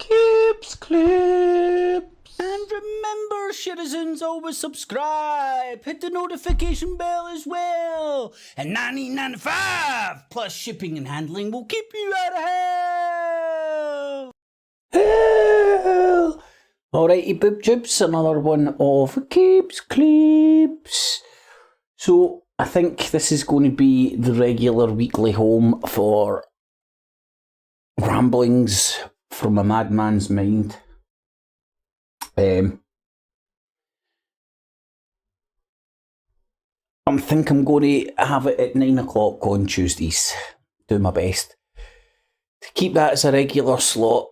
Clips. And remember, citizens, always subscribe. Hit the notification bell as well. And $19.95 plus shipping and handling will keep you out of hell. Alrighty, boob tubes, another one of Clips. So, I think this is going to be the regular weekly home for ramblings from a madman's mind. I think I'm going to have it at 9 o'clock on Tuesdays. Do my best to keep that as a regular slot,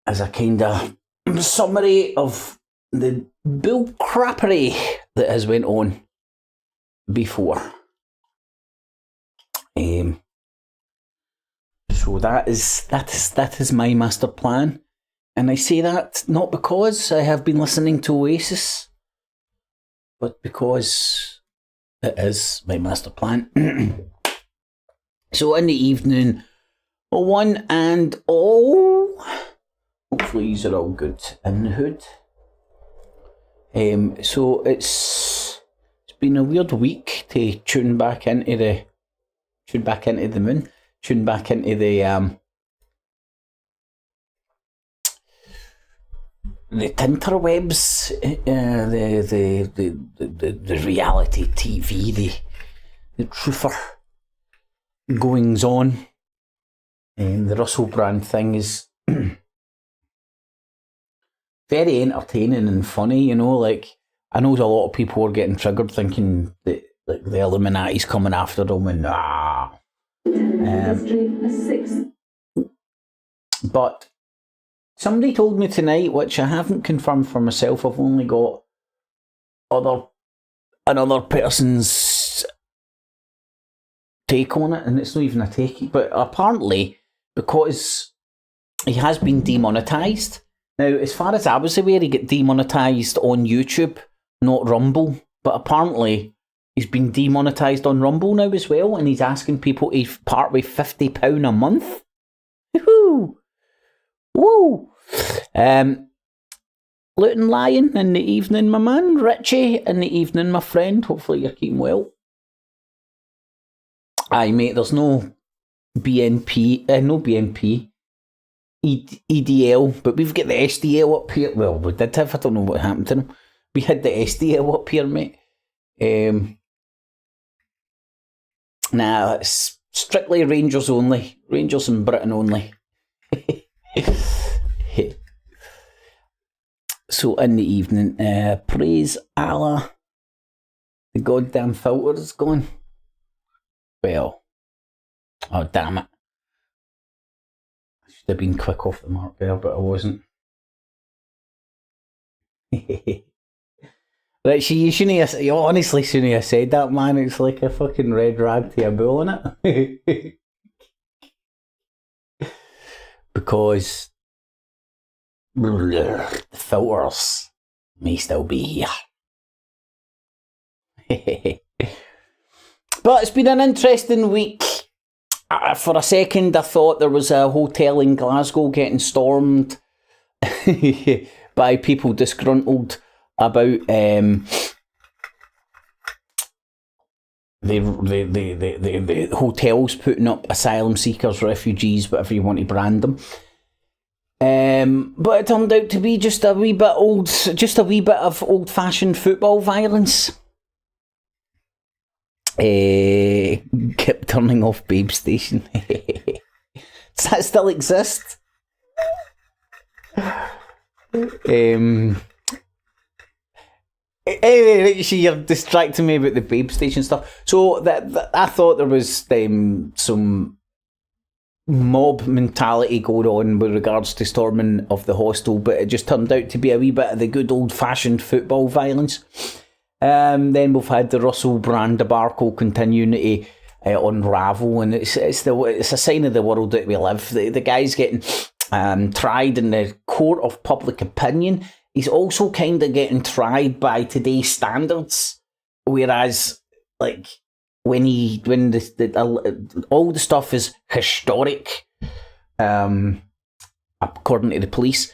as a kind of summary of the bull crappery that has went on before. So that is my master plan. And I say that not because I have been listening to Oasis, but because it is my master plan. So in the evening, one and all, hopefully these are all good in the hood. So it's been a weird week to tune back into the moon, tune back into the tinterwebs, the reality TV, the truther goings on. The Russell Brand thing is very entertaining and funny, you know. Like, I know a lot of people are getting triggered thinking that like the Illuminati's coming after them and but somebody told me tonight, which I haven't confirmed for myself, I've only got another person's take on it, and it's not even a take, but apparently because he has been demonetised. Now, as far as I was aware, he got demonetised on YouTube, not Rumble, but apparently he's been demonetised on Rumble now as well, and he's asking people to part with £50 a month. Woohoo! Woo! Luton Lion in the evening, my man. Richie in the evening, my friend. Hopefully you're keeping well. Aye, mate, there's no BNP, EDL, but we've got the SDL up here. Well, we did have, I don't know what happened to them. We had the SDL up here, mate. Nah, it's strictly Rangers only. Rangers and Britain only. So in the evening, praise Allah, the goddamn filter is gone. Well, oh damn it. I should have been quick off the mark there, but I wasn't. Right, you honestly shouldn't have said that, man. It's like a fucking red rag to a bull, innit? Because the filters may still be here. But it's been an interesting week. For a second I thought there was a hotel in Glasgow getting stormed by people disgruntled about the hotels putting up asylum seekers, refugees, whatever you want to brand them. But it turned out to be just a wee bit of old-fashioned football violence. Kept turning off Babe Station. Does that still exist? Anyway, you're distracting me about the Babe Station stuff. So that I thought there was some mob mentality going on with regards to storming of the hostel, but it just turned out to be a wee bit of the good old-fashioned football violence. Then we've had the Russell Brand debacle continuing to unravel, and it's a sign of the world that we live. The guy's getting tried in the court of public opinion. He's also kind of getting tried by today's standards, whereas like when all the stuff is historic, according to the police.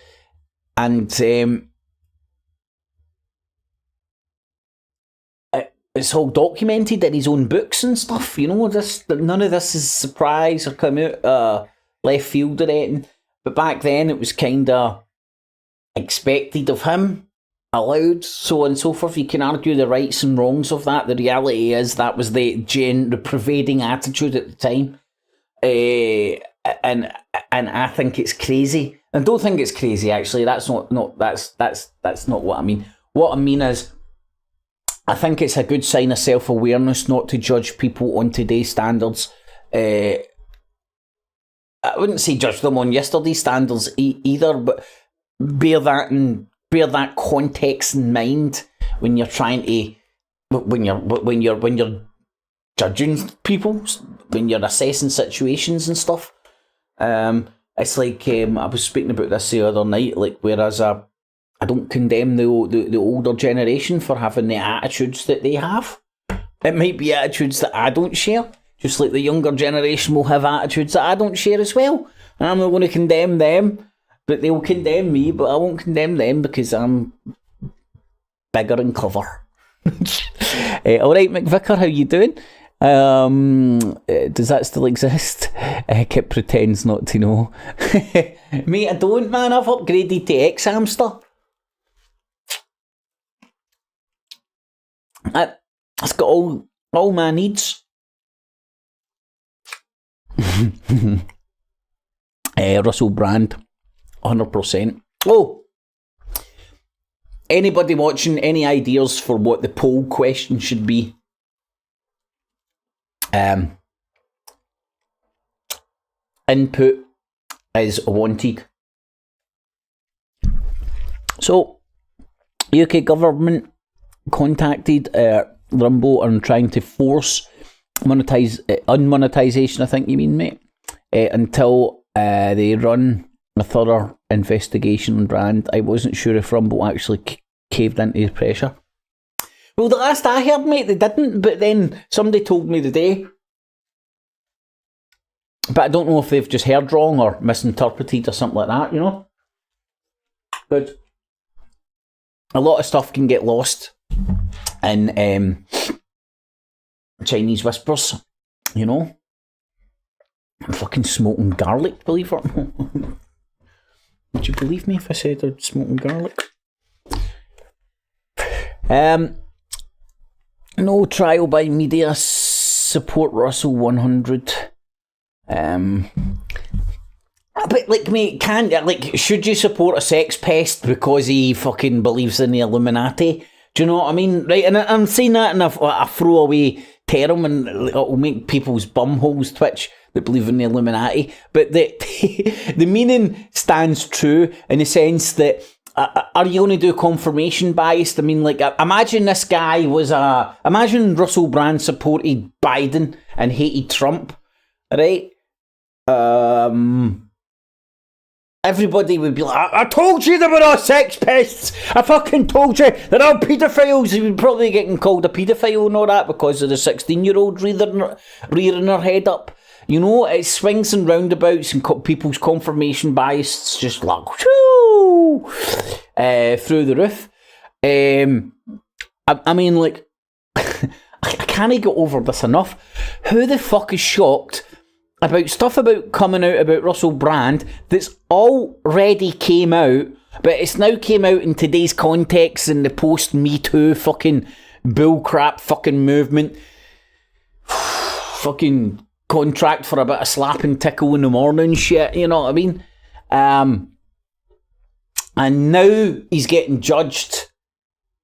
And it's all documented in his own books and stuff, you know. None of this is a surprise or come out left field or anything. But back then it was kind of expected of him, allowed, so on and so forth. You can argue the rights and wrongs of that. The reality is that was the prevailing attitude at the time. And I think it's crazy. I don't think it's crazy, actually. That's not what I mean. What I mean is, I think it's a good sign of self-awareness not to judge people on today's standards. I wouldn't say judge them on yesterday's standards either, but bear that context in mind when you're trying to when you're judging people, when you're assessing situations and stuff. It's like I was speaking about this the other night. Like, whereas I don't condemn the older generation for having the attitudes that they have. It might be attitudes that I don't share, just like the younger generation will have attitudes that I don't share as well. And I'm not going to condemn them, but they'll condemn me, but I won't condemn them because I'm bigger and clever. Alright, McVicker, how you doing? Does that still exist? Kit pretends not to know. Mate, I don't, man. I've upgraded to X-Hamster. It's got all my needs. Russell Brand, 100%. Oh, anybody watching, any ideas for what the poll question should be? Input is wanted. So, UK government contacted Rumble and trying to force unmonetization, I think you mean, mate, until they run a thorough investigation on Brand. I wasn't sure if Rumble actually caved into the pressure. Well, the last I heard, mate, they didn't, but then somebody told me today. But I don't know if they've just heard wrong or misinterpreted or something like that, you know? But a lot of stuff can get lost in Chinese whispers, you know? I'm fucking smoking garlic, believe it or not. Would you believe me if I said I'm smoking garlic? No trial by media, support Russell 100. But like, mate, should you support a sex pest because he fucking believes in the Illuminati? Do you know what I mean? Right, and I'm saying that in a throwaway term, and it'll make people's bumholes twitch that believe in the Illuminati. But the meaning stands true in the sense that, are you going to do confirmation bias? I mean, like, imagine this guy imagine Russell Brand supported Biden and hated Trump, right? Everybody would be like, I told you they were all sex pests. I fucking told you they're all paedophiles. He would probably be getting called a paedophile and all that because of the 16-year-old rearing her head up. You know, it swings and roundabouts and people's confirmation bias just like, whoo, through the roof. I mean, like, I can't get over this enough. Who the fuck is shocked about stuff coming out about Russell Brand that's already came out, but it's now came out in today's context in the post-Me Too fucking bullcrap fucking movement. Fucking contract for a bit of slap and tickle in the morning shit, you know what I mean? And now he's getting judged,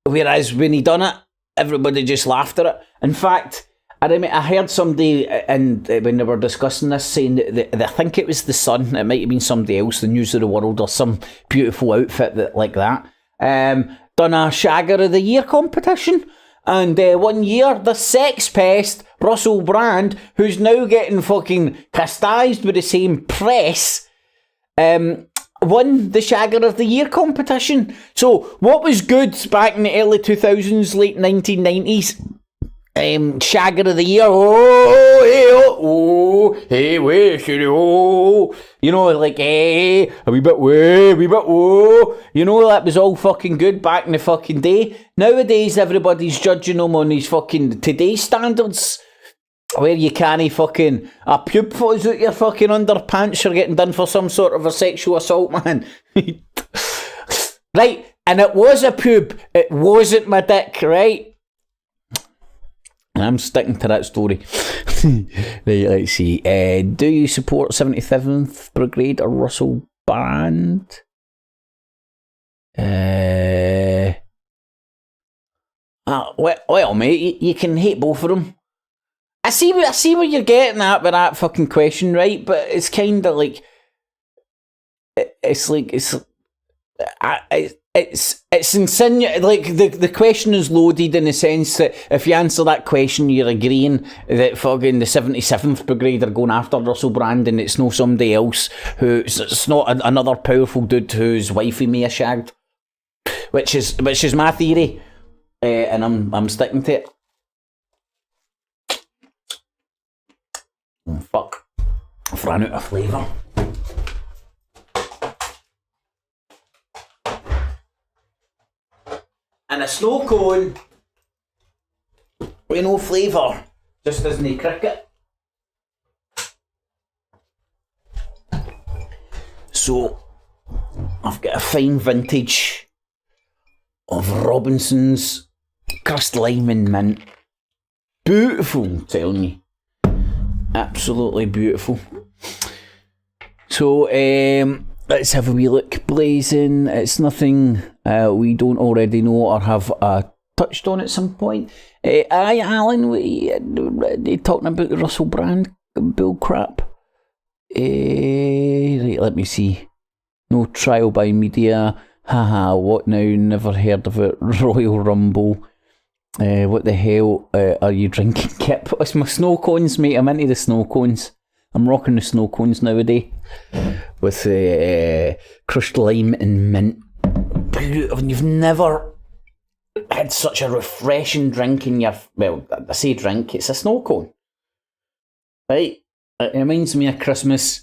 whereas when he done it, everybody just laughed at it. In fact, I heard somebody, and when they were discussing this, saying that I think it was The Sun, it might have been somebody else, the News of the World, or some beautiful outfit like that, done a Shagger of the Year competition. And 1 year, the sex pest, Russell Brand, who's now getting fucking chastised with the same press, won the Shagger of the Year competition. So, what was good back in the early 2000s, late 1990s, Shagger of the Year. Oh, hey, oh, hey, where should you go? You know, like, hey, a wee bit way, a wee bit whoa. You know, that was all fucking good back in the fucking day. Nowadays, everybody's judging them on these fucking today's standards, where you can't fucking a pube falls out your fucking underpants. You're getting done for some sort of a sexual assault, man. Right, and it was a pube. It wasn't my dick, right? And I'm sticking to that story. Right, let's see. Do you support 77th Brigade or Russell Brand? Well, mate, you can hate both of them. I see where you're getting at with that fucking question, right? But it's kind of like it's insinuating, like the question is loaded in the sense that if you answer that question, you're agreeing that fucking the 77th Brigade are going after Russell Brand, and it's no somebody else it's not another powerful dude whose wifey may have shagged, which is my theory, and I'm sticking to it. Oh, fuck, I've run out of flavour. And a snow cone with no flavour just doesn't cricket. So I've got a fine vintage of Robinson's crushed lime and mint. Beautiful, I'm telling you. Absolutely beautiful. So let's have a wee look. Blazing. It's nothing we don't already know or have touched on at some point. Aye, Alan, we talking about the Russell Brand bull crap. Right, let me see. No trial by media. Haha, what now? Never heard of it. Royal Rumble. What the hell are you drinking, Kip? It's my snow cones, mate. I'm into the snow cones. I'm rocking the snow cones nowadays with crushed lime and mint. You've never had such a refreshing drink in your... Well, I say drink, it's a snow cone. Right? It reminds me of Christmas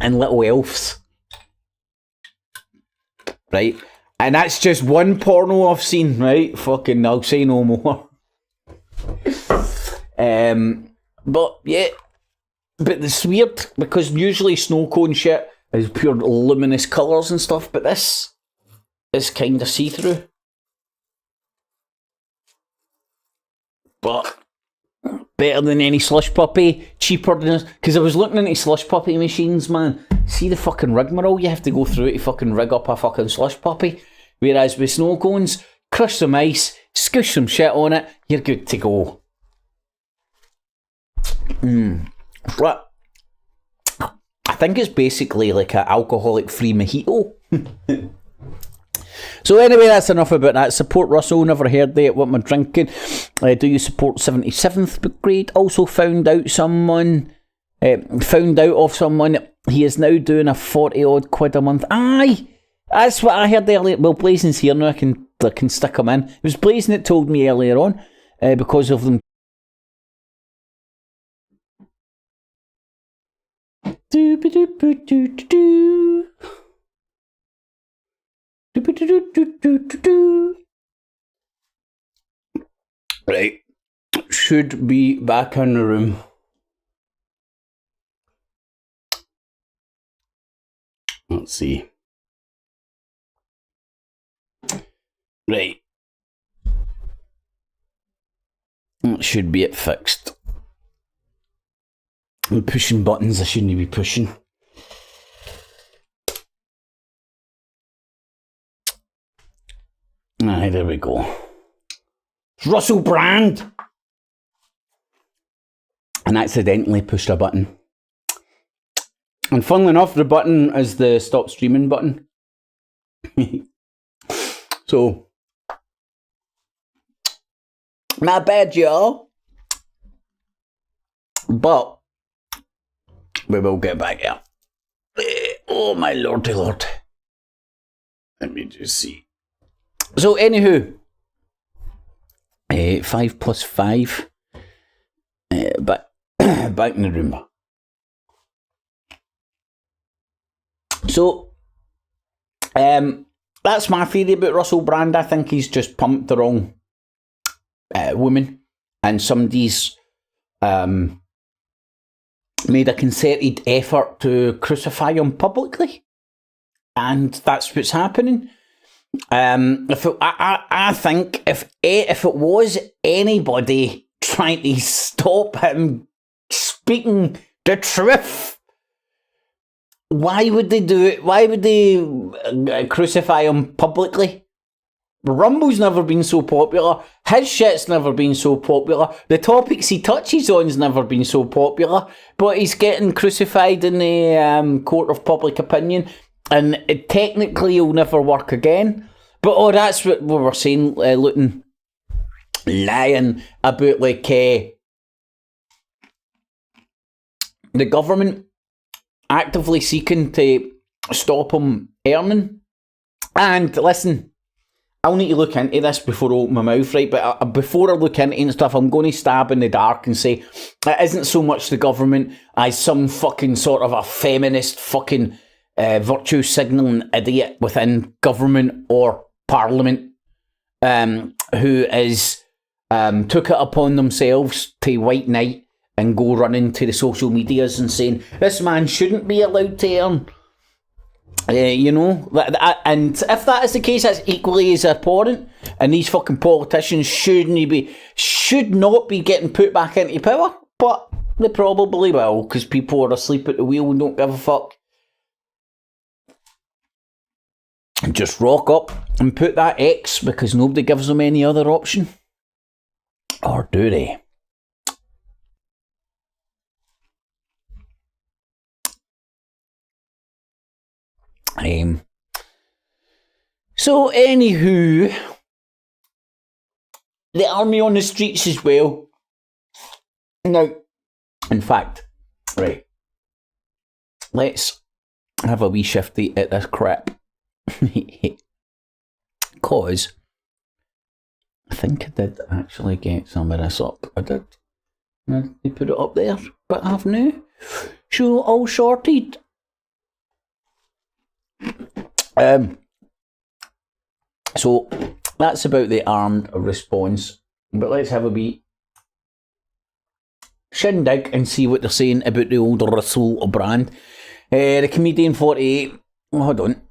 and little elves. Right? And that's just one porno I've seen, right? Fucking, I'll say no more. But, yeah... But it's weird, because usually snow cone shit is pure luminous colours and stuff, but this is kind of see-through. But better than any slush puppy, cheaper than... Because I was looking into slush puppy machines, man. See the fucking rigmarole you have to go through to fucking rig up a fucking slush puppy. Whereas with snow cones, crush some ice, scoosh some shit on it, you're good to go. What? I think it's basically like an alcoholic-free mojito. So anyway, that's enough about that. Support Russell, never heard it. What am I drinking? Do you support 77th Brigade? Also found out of someone, he is now doing a 40 odd quid a month. Aye! That's what I heard earlier. Well, Blazing's here now, I can stick him in. It was Blazing that told me earlier on, because of them. Right, should be back in the room. Let's see. Right, that should be it fixed. I'm pushing buttons I shouldn't be pushing. Aye, there we go. Russell Brand! And accidentally pushed a button. And funnily enough, the button is the stop streaming button. So, my bad, y'all. But we will get back here. Oh my lordy lord. Let me just see. So anywho, 5 plus 5. But back in the room. So, that's my theory about Russell Brand. I think he's just pumped the wrong woman, and somebody's made a concerted effort to crucify him publicly, and that's what's happening. I think if it was anybody trying to stop him speaking the truth, why would they do it? Why would they crucify him publicly? Rumble's never been so popular. His shit's never been so popular. The topics he touches on's never been so popular. But he's getting crucified in the court of public opinion, and it technically will never work again. But that's what we were saying, Luton, lying about like the government actively seeking to stop him earning. And listen, I'll need to look into this before I open my mouth, right? But before I look into it and stuff, I'm going to stab in the dark and say it isn't so much the government as some fucking sort of a feminist fucking virtue signalling idiot within government or parliament who is took it upon themselves to white knight and go running to the social medias and saying this man shouldn't be allowed to earn. And if that is the case, that's equally as abhorrent. And these fucking politicians should not be getting put back into power, but they probably will, because people are asleep at the wheel and don't give a fuck. And just rock up and put that X, because nobody gives them any other option. Or do they? So anywho, the army on the streets as well. Now, in fact, right, let's have a wee shifty at this crap. Because I think I did actually get some of this up. I did. They put it up there, but I have now. So all sorted. So that's about the armed response. But let's have a wee shindig and see what they're saying about the old Russell Brand. The comedian 48. Oh, hold on.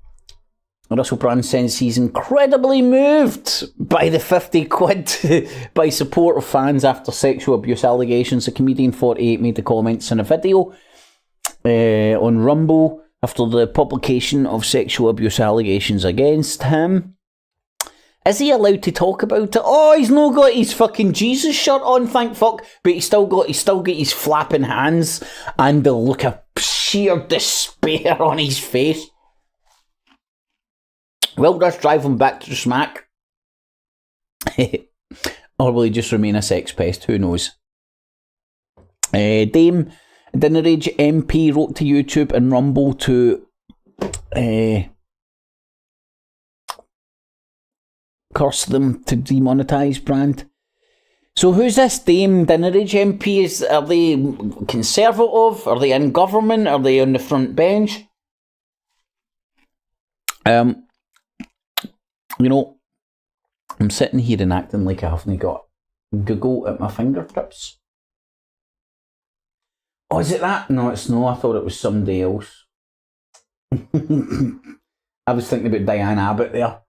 Russell Brand says he's incredibly moved by the 50 quid by support of fans after sexual abuse allegations. The comedian 48 made the comments in a video on Rumble after the publication of sexual abuse allegations against him. Is he allowed to talk about it? Oh, he's not got his fucking Jesus shirt on, thank fuck, but he's still got his flapping hands and the look of sheer despair on his face. Will this drive him back to the smack? Or will he just remain a sex pest? Who knows? Dame Dinnerage MP wrote to YouTube and Rumble to curse them to demonetise Brand. So who's this Dame Dinnerage MP? Are they Conservative? Are they in government? Are they on the front bench? I'm sitting here and acting like I haven't got Google at my fingertips. Oh, is it that? No, it's no. I thought it was somebody else. I was thinking about Diane Abbott there.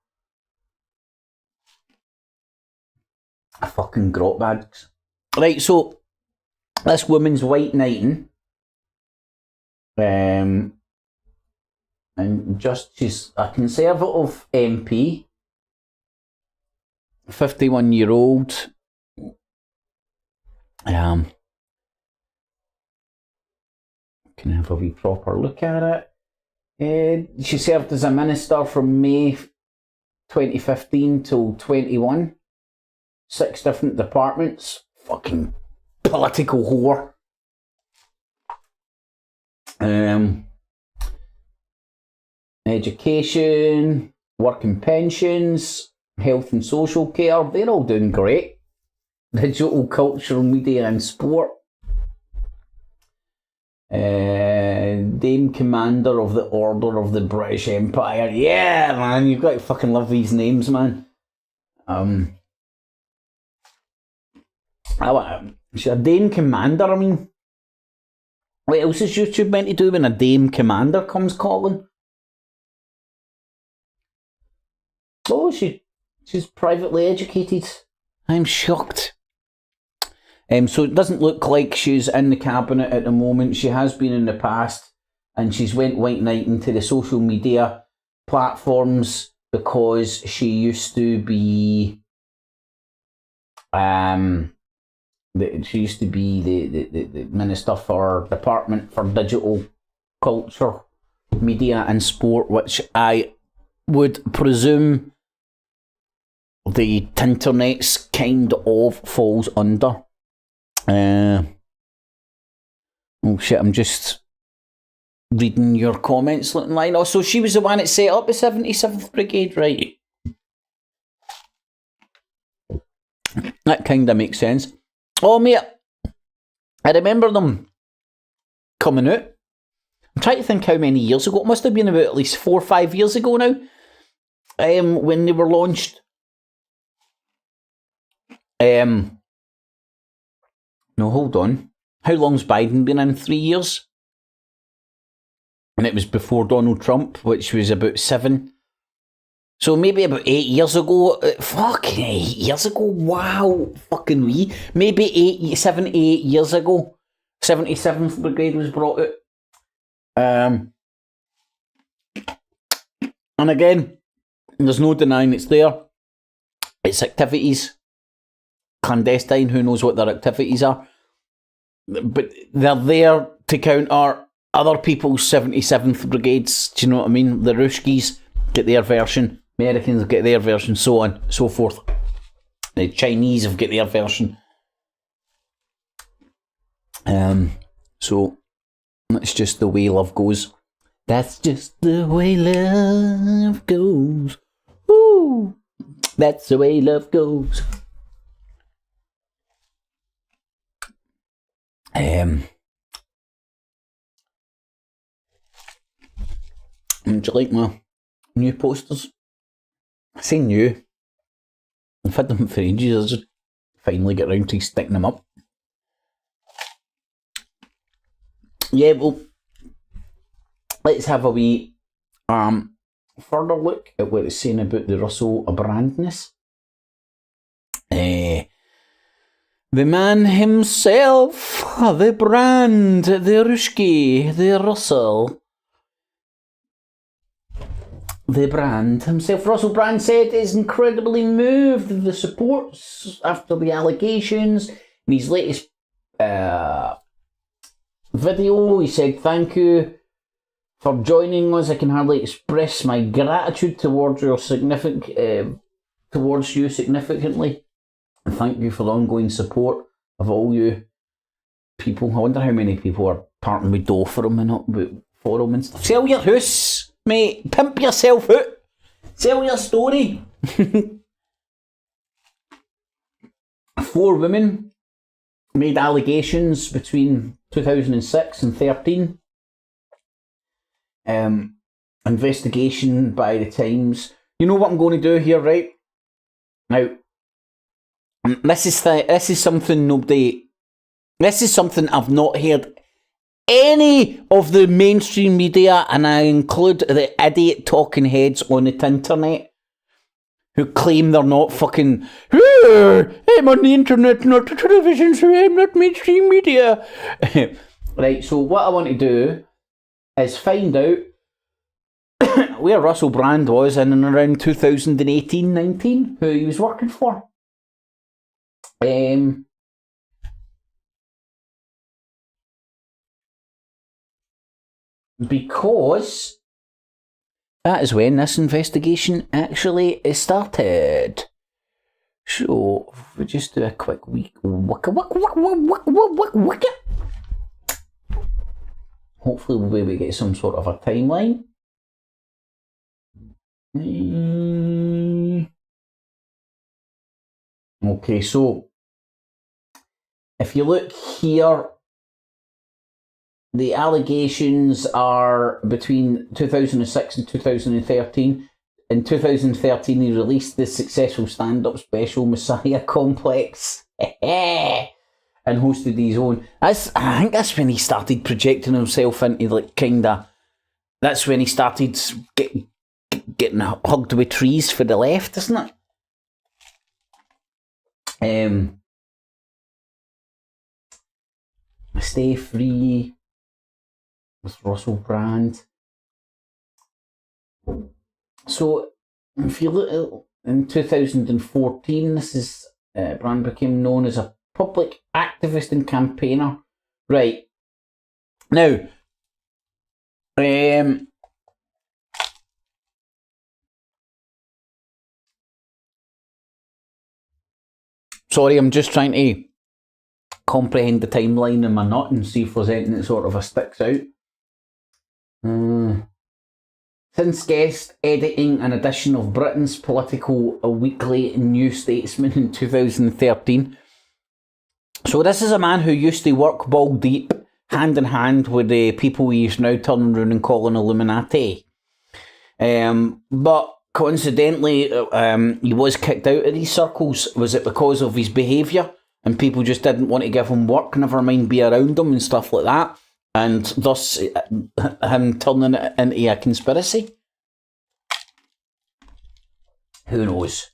A fucking grot bags. Right, so this woman's white knighting. And she's a Conservative MP. 51-year-old. Can I have a wee proper look at it? She served as a minister from May 2015 till 21. 6 different departments. Fucking political whore. Education, work and pensions, health and social care, they're all doing great. digital culture, media and sport. Dame Commander of the Order of the British Empire. Yeah, man, you've got to fucking love these names, man. She's a Dame Commander, I mean. What else is YouTube meant to do when a Dame Commander comes calling? Oh, she's privately educated. I'm shocked. So it doesn't look like she's in the cabinet at the moment. She has been in the past, and she's went white knight into the social media platforms because she used to be the Minister for Department for Digital Culture, Media and Sport, which I would presume the Tinternet's kind of falls under. Oh shit, I'm just reading your comments looking like. Oh, so she was the one that set up the 77th Brigade, right? That kind of makes sense. Oh mate, I remember them coming out. I'm trying to think how many years ago. It must have been about at least 4 or 5 years ago now. When they were launched. No, hold on. How long's Biden been in? 3 years? And it was before Donald Trump, which was about 7. So maybe about 8 years ago. Fucking 8 years ago? Wow. Fucking wee. Maybe 7, 8 years ago. 77th Brigade was brought out. And again, there's no denying it's there. It's activities. Clandestine, who knows what their activities are. But they're there to counter other people's 77th Brigades. Do you know what I mean? The Ruskies get their version. Americans get their version, so on, so forth. The Chinese have got their version. So that's just the way love goes. That's just the way love goes. Woo! That's the way love goes. Do you like my new posters? I say new. I've had them for ages. I just finally get around to sticking them up. Yeah, well, let's have a wee further look at what it's saying about the Russell Brandness. The man himself, the brand, the Ruski, the Russell. The brand himself, Russell Brand, said is incredibly moved with the support after the allegations. In his latest video, he said, "Thank you for joining us. I can hardly express my gratitude towards you significantly. And thank you for the ongoing support of all you people." I wonder how many people are parting with dough for him and not for him and stuff. Sell your house, mate. Pimp yourself out. Sell your story. 4 women made allegations between 2006 and 13. Investigation by the Times. You know what I'm going to do here, right? Now, this is something I've not heard any of the mainstream media, and I include the idiot talking heads on the internet who claim they're not fucking, I'm on the internet, not the television, so I'm not mainstream media. Right, so what I want to do is find out where Russell Brand was in and around 2018-19, who he was working for. Because that is when this investigation actually started. So, if we just do a quick hopefully we'll be able to get some sort of a timeline. Okay, so if you look here, the allegations are between 2006 and 2013. In 2013, he released the successful stand-up special Messiah Complex and hosted his own. I think that's when he started projecting himself into like kinda. That's when he started getting hugged with trees for the left, isn't it? Stay Free with Russell Brand. So, if you look in 2014, this is Brand became known as a public activist and campaigner. Right. Now, sorry, I'm just trying to comprehend the timeline in my nut and see if there's anything that sort of sticks out. Since guest editing an edition of Britain's political weekly New Statesman in 2013. So this is a man who used to work ball deep, hand in hand with the people he's now turning around and calling Illuminati. But coincidentally, he was kicked out of these circles. Was it because of his behaviour? And people just didn't want to give him work, never mind be around him and stuff like that. And thus, him turning it into a conspiracy? Who knows?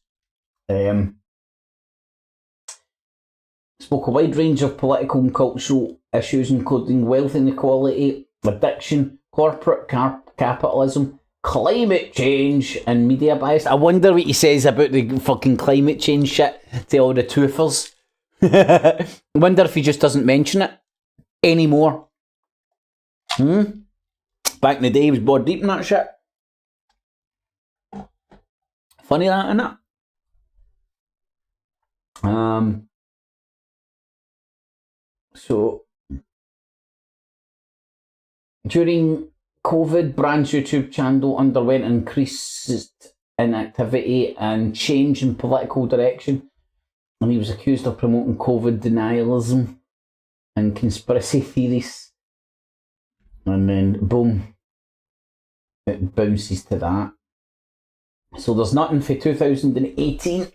Spoke a wide range of political and cultural issues, including wealth inequality, addiction, corporate capitalism, climate change, and media bias. I wonder what he says about the fucking climate change shit to all the twofers. I wonder if he just doesn't mention it anymore. Back in the day, he was bored deep in that shit. Funny that, innit? So, during COVID, Brand's YouTube channel underwent increased inactivity and change in political direction, and he was accused of promoting COVID denialism and conspiracy theories. And then, boom, it bounces to that. So there's nothing for 2018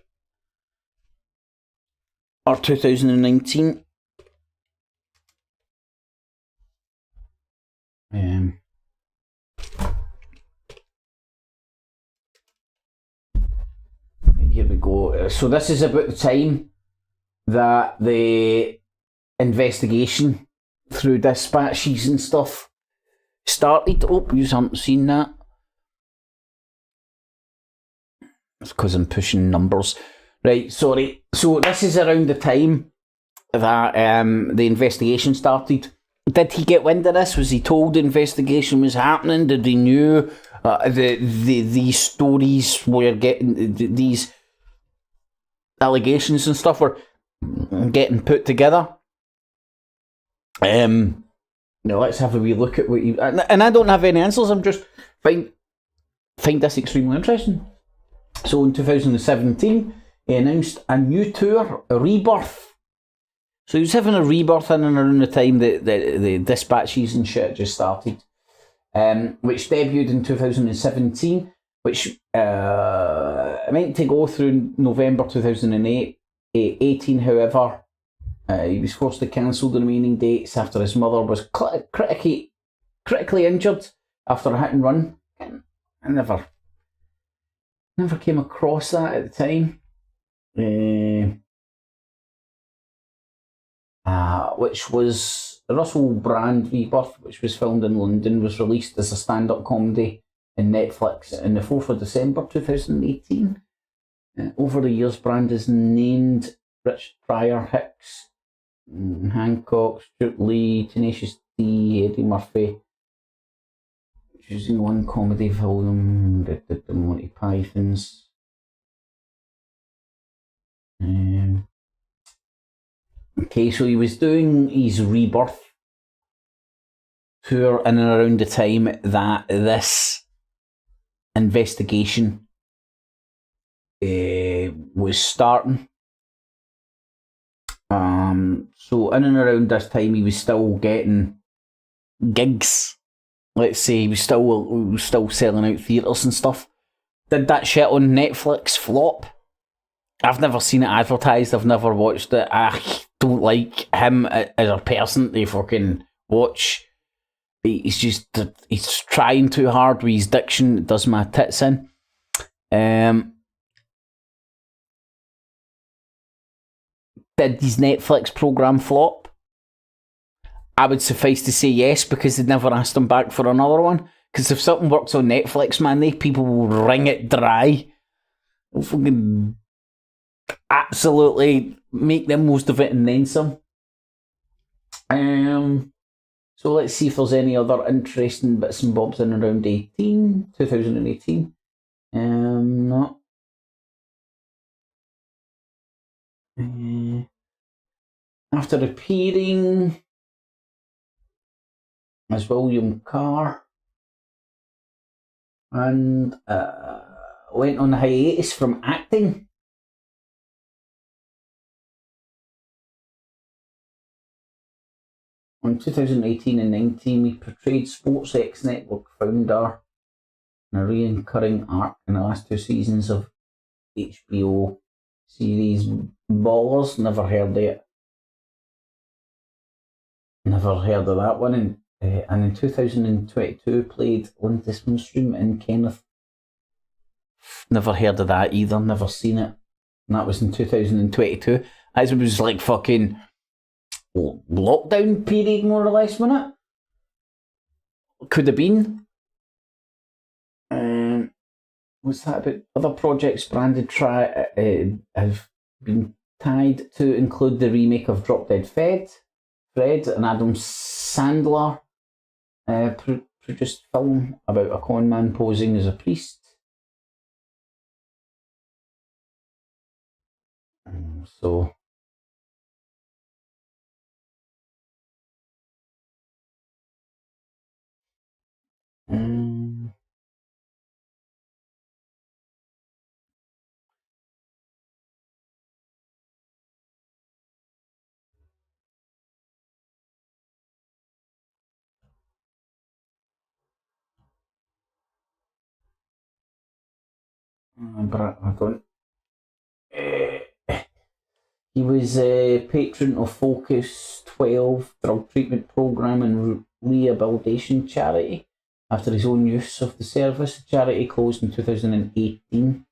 or 2019. Here we go. So this is about the time that the investigation through dispatches and stuff started. Oh, you haven't seen that. It's because I'm pushing numbers. Right, sorry. So this is around the time that the investigation started. Did he get wind of this? Was he told the investigation was happening? Did he knew these stories were getting, these allegations and stuff were getting put together? Now let's have a wee look at what you... And I don't have any answers, I'm just find this extremely interesting. So in 2017, he announced a new tour, a rebirth. So he was having a rebirth in and around the time that the dispatches and shit just started, which debuted in 2017, which meant to go through November 2008. 18, however, he was forced to cancel the remaining dates after his mother was critically injured after a hit and run. I never came across that at the time. Which was Russell Brand Rebirth, which was filmed in London, was released as a stand-up comedy in Netflix on the 4th of December 2018. Over the years, Brand has named Rich Pryor, Hicks, Hancock, Stuart Lee, Tenacious D, Eddie Murphy, choosing one comedy film, the Monty Pythons. Okay, so he was doing his rebirth tour in and around the time that this investigation was starting. So in and around this time, he was still getting gigs. Let's say he was still selling out theatres and stuff. Did that shit on Netflix flop? I've never seen it advertised. I've never watched it. I don't like him as a person to fucking watch. He's trying too hard with his diction. It does my tits in. Did his Netflix programme flop? I would suffice to say yes, because they'd never asked him back for another one. Because if something works on Netflix, man, they people will wring it dry. They'll fucking absolutely make the most of it and then some. So let's see if there's any other interesting bits and bobs in around 2018. No. After appearing as William Carr and went on hiatus from acting. In 2018 and 19, he portrayed SportsX Network founder in a recurring arc in the last 2 seasons of HBO series Ballers. Never heard of it. Never heard of that one. And in 2022, played Linda Swinstream in Kenneth. Never heard of that either. Never seen it. And that was in 2022. As it was like fucking lockdown period, more or less, wasn't it? Could have been. What's that about? Other projects branded have been tied to include the remake of Drop Dead Fred, an Adam Sandler produced film about a con man posing as a priest. So he was a patron of Focus 12 drug treatment program and rehabilitation charity. After his own use of the service, the charity closed in 2018.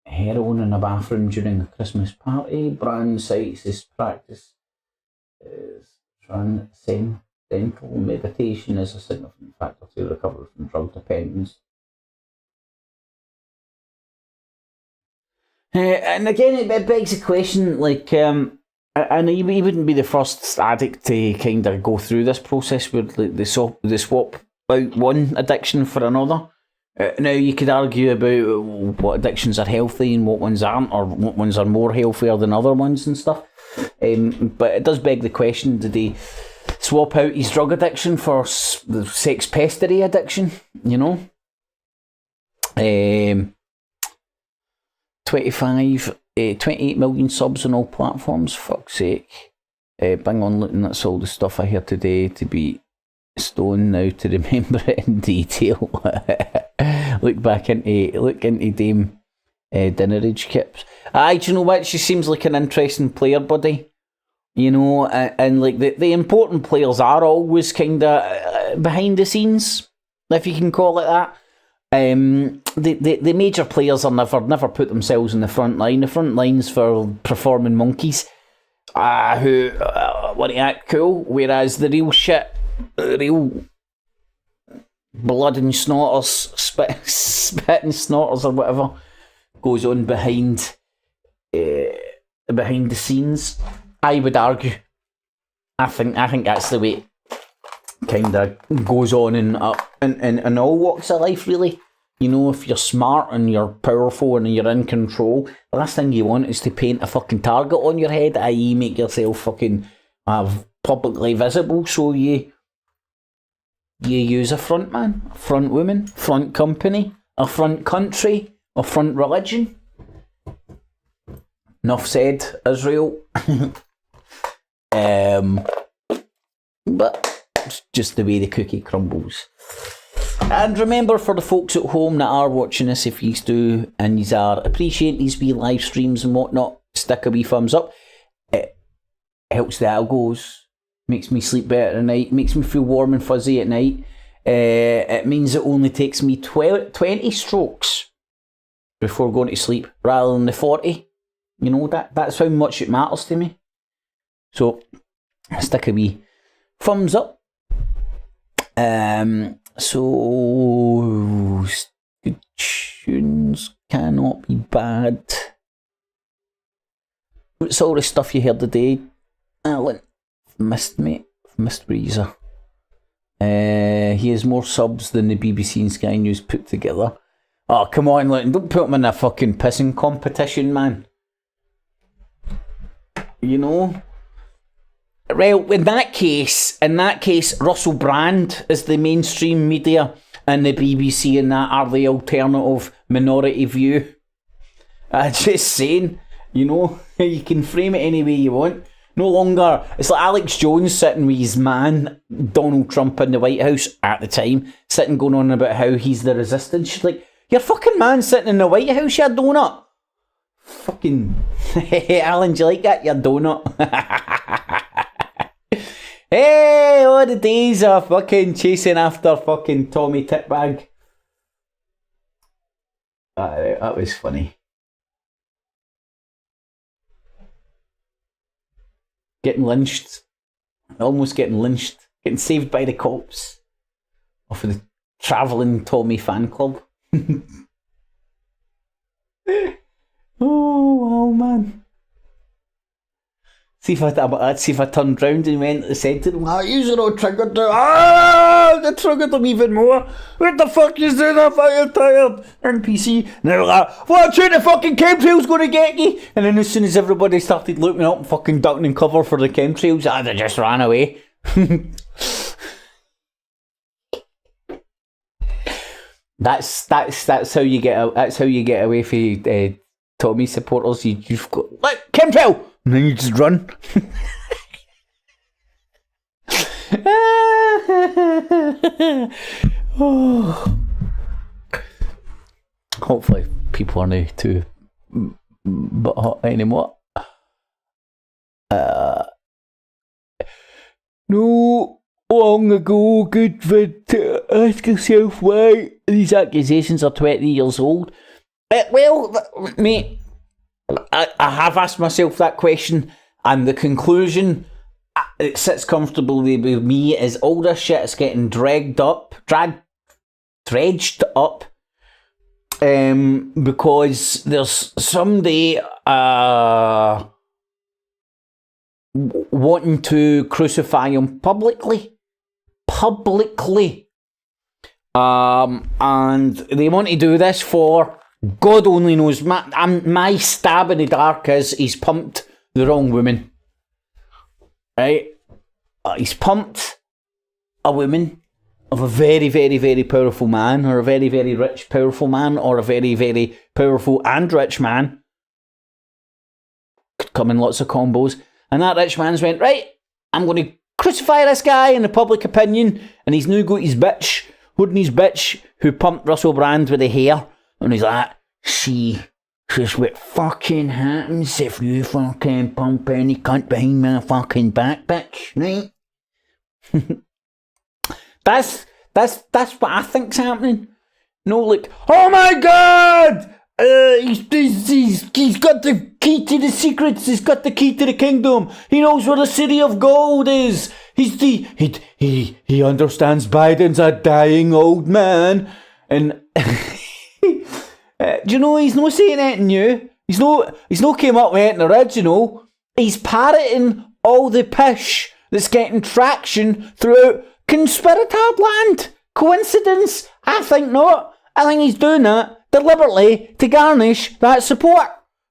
Heroin in a bathroom during a Christmas party. Brand cites his practice as transcendental meditation as a significant factor to recover from drug dependence. And again, it begs the question, like, and he wouldn't be the first addict to kind of go through this process where they swap out one addiction for another. Now, you could argue about what addictions are healthy and what ones aren't, or what ones are more healthier than other ones and stuff. But it does beg the question, did he swap out his drug addiction for the sex pestery addiction, you know? 28 million subs on all platforms, fuck's sake. Bang on looking, that's all the stuff I heard today to be stoned now to remember it in detail. Look into Dame Dinneridge Kips. Do you know what? She seems like an interesting player, buddy. You know, and like the important players are always kind of behind the scenes, if you can call it that. The major players are never put themselves in the front line. The front line's for performing monkeys who want to act cool, whereas the real shit, real blood and snorters, spit and snorters or whatever, goes on behind the scenes. I would argue. I think that's the way it kind of goes on in all walks of life, really. You know, if you're smart and you're powerful and you're in control, the last thing you want is to paint a fucking target on your head, i.e. make yourself fucking publicly visible, so you use a front man, a front woman, front company, a front country, a front religion. Enough said, Israel. But it's just the way the cookie crumbles. And remember, for the folks at home that are watching this, if you do and you are appreciate these wee live streams and whatnot, stick a wee thumbs up. It helps the algos, makes me sleep better at night, makes me feel warm and fuzzy at night. It means it only takes me 20 strokes before going to sleep rather than the 40. You know, that's how much it matters to me. So stick a wee thumbs up. So good tunes cannot be bad. What's all the stuff you heard today, Alan? Missed Breezer. He has more subs than the BBC and Sky News put together. Oh, come on, look, don't put him in a fucking pissing competition, man. You know? Well, in that case, Russell Brand is the mainstream media and the BBC and that are the alternative minority view. I'm just saying, you know, you can frame it any way you want. No longer, it's like Alex Jones sitting with his man, Donald Trump, in the White House at the time, sitting going on about how he's the resistance. She's like, your fucking man sitting in the White House, you donut. Fucking, Alan, do you like that, you donut? Hey, all the days of fucking chasing after fucking Tommy Titbag. That was funny. Getting lynched. Almost getting lynched. Getting saved by the cops. Off of the travelling Tommy fan club. Oh, wow, man. See if I turned round and went and said to them, you're all triggered them. They triggered them even more. What the fuck is doing? I'm fucking tired. NPC. And they were like, watch out, the fucking chemtrail's going to get you. And then as soon as everybody started looking up and fucking ducking and cover for the chemtrails, they just ran away. That's how you get away from Tommy supporters. You just go, like, chemtrail! And then you just run. Oh. Hopefully people are not too hot anymore. No long ago, good for ask yourself why these accusations are 20 years old. Well, mate, I have asked myself that question, and the conclusion, it sits comfortably with me, is all this shit is getting dredged up, because there's somebody wanting to crucify him publicly, and they want to do this for God only knows. My stab in the dark is he's pumped the wrong woman. Right? He's pumped a woman of a very, very, very powerful man, or a very, very rich, powerful man, or a very, very powerful and rich man. Could come in lots of combos. And that rich man's went, right, I'm going to crucify this guy in the public opinion, and he's now got his bitch, holding his bitch, who pumped Russell Brand with the hair. And he's like, see, this is what fucking happens if you fucking pump any cunt behind my fucking back, bitch, right? That's what I think's happening. No, like, oh my god! He's got the key to the secrets. He's got the key to the kingdom. He knows where the city of gold is. He understands Biden's a dying old man, and do you know he's not saying anything new. He's not came up with anything original. He's parroting all the pish that's getting traction throughout conspiratard land. Coincidence? I think not. I think he's doing that deliberately to garnish that support,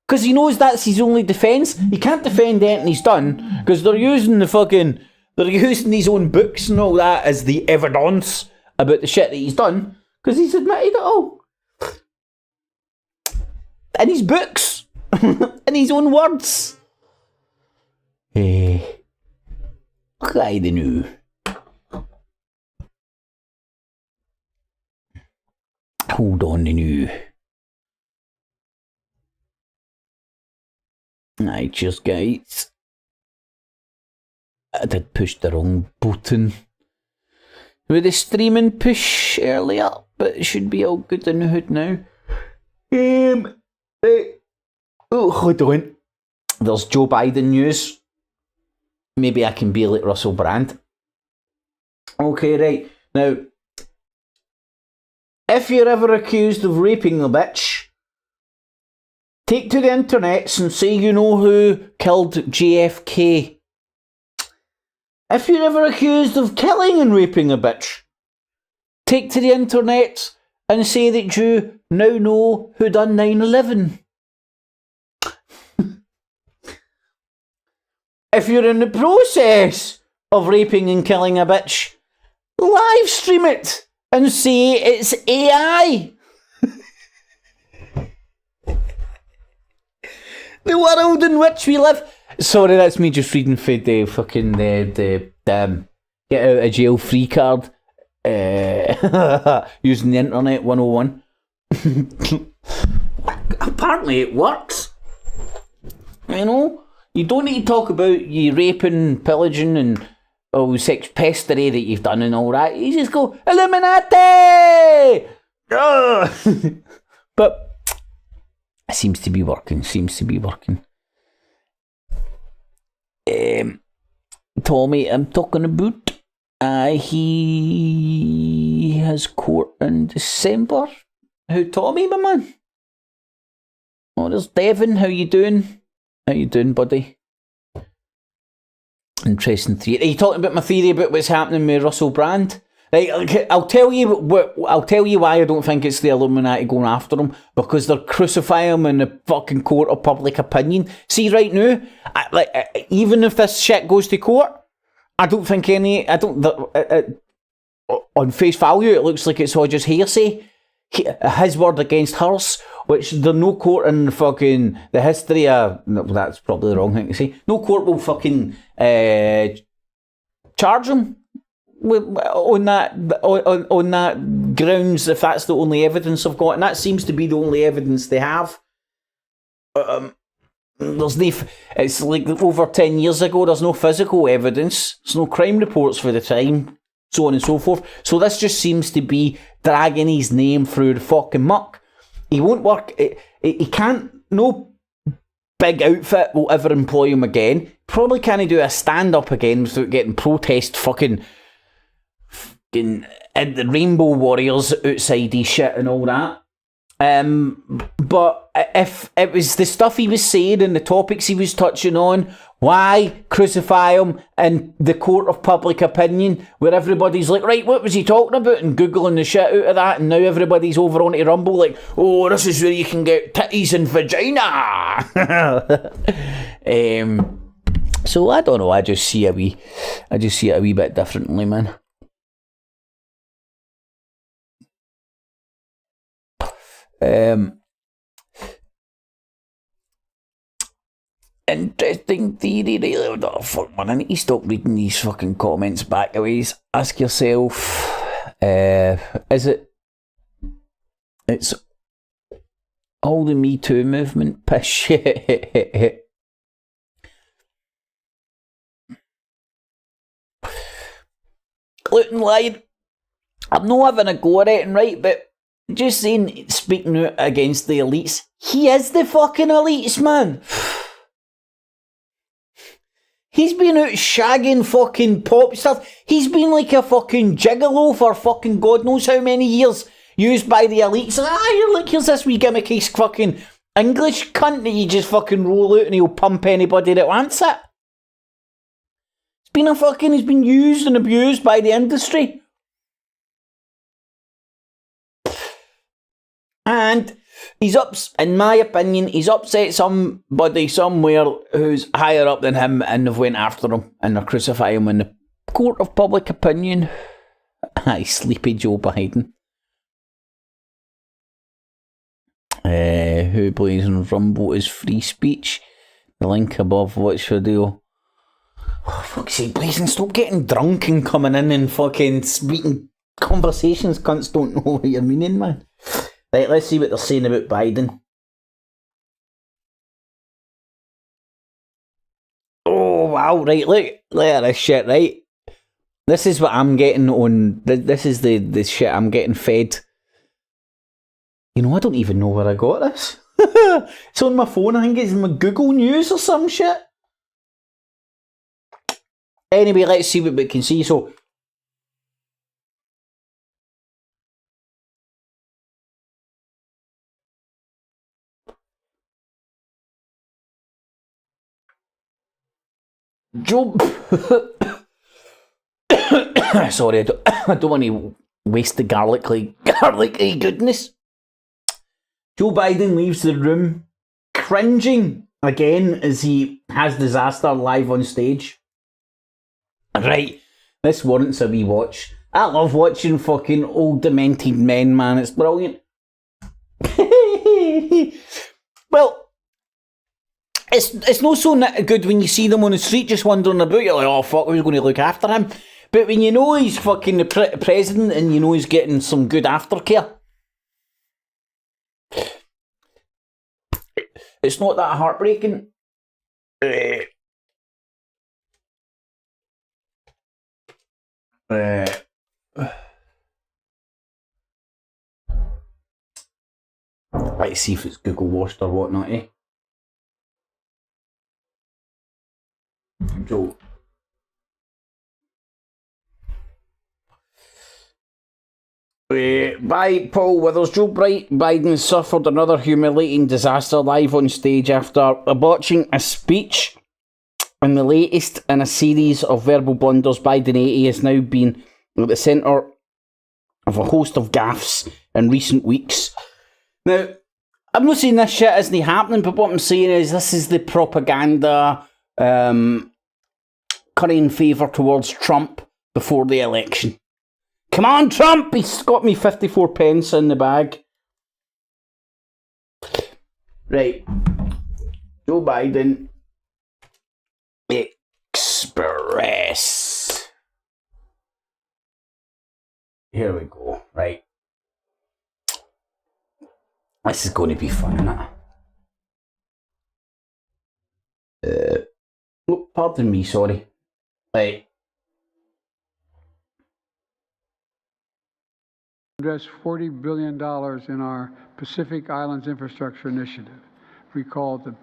because he knows that's his only defence. He can't defend anything he's done because they're using his own books and all that as the evidence about the shit that he's done, because he's admitted it all in his books. In his own words. I don't know. Hold on now. Aye, cheers guys. I did push the wrong button with the streaming push earlier, but it should be all good in the hood now. Oh, hold on. There's Joe Biden news. Maybe I can be like Russell Brand. Okay, right. Now, if you're ever accused of raping a bitch, take to the internets and say you know who killed JFK. If you're ever accused of killing and raping a bitch, take to the internet and say that you now know who done 9/11. If you're in the process of raping and killing a bitch, live stream it and say it's AI. The world in which we live. Sorry, that's me just reading for the fucking the get out of jail free card. Using the internet 101. Apparently it works. You know, you don't need to talk about you raping, pillaging, and sex pestery that you've done and all that. You just go Illuminati. But it seems to be working. Tommy, I'm talking about. He has court in December. Who, Tommy, my man? Oh, there's Devon. How you doing? Buddy? Interesting theory. Are you talking about my theory about what's happening with Russell Brand? Right, I'll tell you why I don't think it's the Illuminati going after him, because they're crucifying him in the fucking court of public opinion. See, right now, even if this shit goes to court, I don't think on face value, it looks like it's all just hearsay. His word against hers, which there's no court in fucking the history of. No, that's probably the wrong thing to say. No court will fucking charge him on that grounds if that's the only evidence I've got, and that seems to be the only evidence they have. There's no. It's like over 10 years ago. There's no physical evidence. There's no crime reports for the time, so on and so forth. So this just seems to be dragging his name through the fucking muck. He won't work. He can't. No big outfit will ever employ him again. Probably can't do a stand up again without getting protest fucking the Rainbow Warriors outside his shit and all that. But if it was the stuff he was saying and the topics he was touching on, why crucify him in the court of public opinion, where everybody's like, right, what was he talking about, and googling the shit out of that, and now everybody's over onto Rumble like, oh, this is where you can get titties and vagina. So I don't know. I just see it a wee bit differently, man. Interesting theory, really. Oh, fuck, man, I need to stop reading these fucking comments back away. Ask yourself, is it's all the Me Too movement piss shit? Gluten lied. I'm not having a go at it, right, but just saying, speaking out against the elites, he is the fucking elites, man. He's been out shagging fucking pop stars. He's been like a fucking gigolo for fucking God knows how many years, used by the elites. You're like, here's this wee gimmicky fucking English cunt that you just fucking roll out and he'll pump anybody that wants it. He's been used and abused by the industry. And in my opinion, he's upset somebody somewhere who's higher up than him, and they've went after him and they're crucifying him in the court of public opinion. Aye, sleepy Joe Biden. who believes in Rumble is free speech. The link above, watch video. Oh, fuck's sake, Blazing, stop getting drunk and coming in and fucking speaking conversations. Cunts don't know what you're meaning, man. Right, let's see what they're saying about Biden. Oh, wow, right, look at this shit, right? This is what I'm getting on, this is the shit I'm getting fed. You know, I don't even know where I got this. It's on my phone, I think it's my Google News or some shit. Anyway, let's see what we can see. So, Joe... Sorry, I don't want to waste the garlicky goodness. Joe Biden leaves the room cringing again as he has disaster live on stage. Right, this warrants a wee watch. I love watching fucking old demented men, man. It's brilliant. Well, it's not so good when you see them on the street just wandering about. You're like, oh fuck, who's going to look after him? But when you know he's fucking the president and you know he's getting some good aftercare, it's not that heartbreaking. Let's see if it's Google washed or whatnot, eh? Joe. By Paul Withers, Joe Biden suffered another humiliating disaster live on stage after botching a speech. In the latest in a series of verbal blunders, Biden 80 has now been at the centre of a host of gaffes in recent weeks. Now, I'm not saying this shit isn't happening, but what I'm saying is this is the propaganda currying favour towards Trump before the election. Come on, Trump! He's got me 54 pence in the bag. Right. Joe Biden. Express. Here we go. Right. This is going to be fun, isn't it? Oh, pardon me, sorry. Right. Invest $40 billion in our Pacific Islands Infrastructure Initiative. We call it the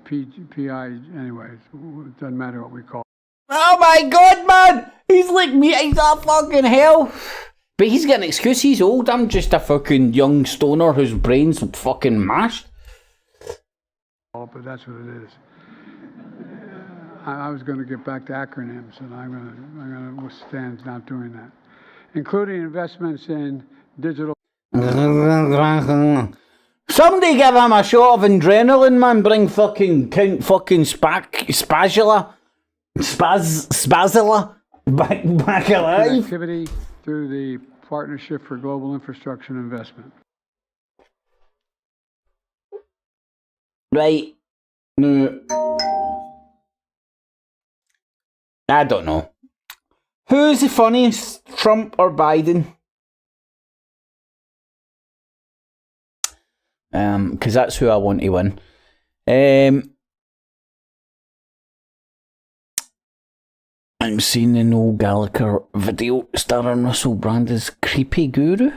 PI anyways. It doesn't matter what we call it. Oh my god, man! He's like me, he's a fucking hell. But he's got an excuse, he's old. I'm just a fucking young stoner whose brain's fucking mashed. But that's what it is. I was going to get back to acronyms, and I'm going to withstand not doing that, including investments in digital. Somebody give him a shot of adrenaline, man. Bring fucking Count fucking Spazula back alive. Activity through the Partnership for Global Infrastructure Investment. Right. No. I don't know. Who's the funniest, Trump or Biden? Because that's who I want to win. I'm seeing the Noel Gallagher video starring Russell Brand as Creepy Guru.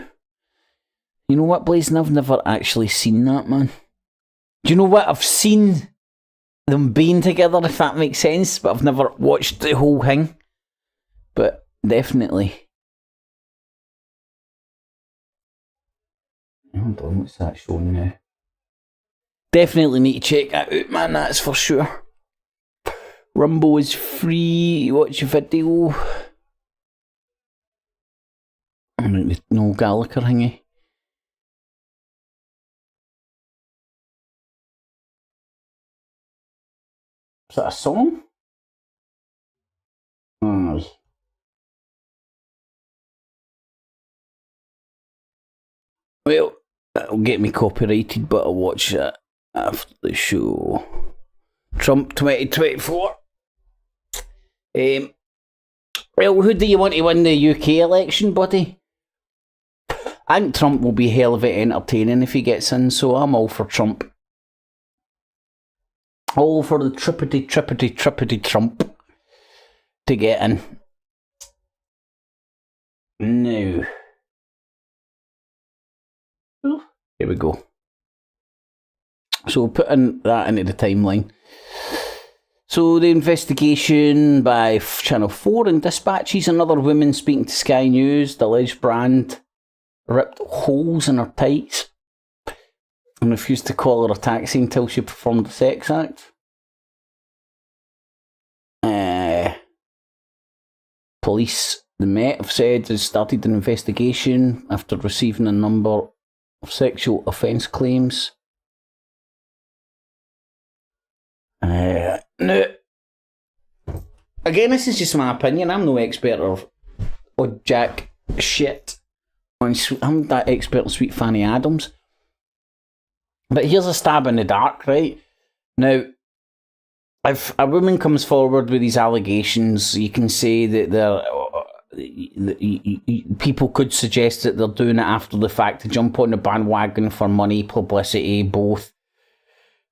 You know what, Blazing? I've never actually seen that, man. Do you know what? I've seen them being together, if that makes sense, but I've never watched the whole thing. But definitely. Hold on, what's that showing now? Definitely need to check that out, man, that's for sure. Rumble is free, watch a video. I mean, with no Gallagher thingy. Is that a song? Oh. Well, that'll get me copyrighted, but I'll watch that after the show. Trump 2024. Well, who do you want to win the UK election, buddy? I think Trump will be hell of it entertaining if he gets in, so I'm all for Trump. All for the trippity Trump to get in. Now. Here we go. So we'll put that into the timeline. So the investigation by Channel 4 and Dispatches, another woman speaking to Sky News, the alleged brand ripped holes in her tights and refused to call her a taxi until she performed a sex act. Police, the Met, have said has started an investigation after receiving a number of sexual offence claims. Now, again, this is just my opinion. I'm no expert or jack shit. I'm that expert on Sweet Fanny Adams. But here's a stab in the dark, right? Now, if a woman comes forward with these allegations, you can say that people could suggest that they're doing it after the fact to jump on the bandwagon for money, publicity, both.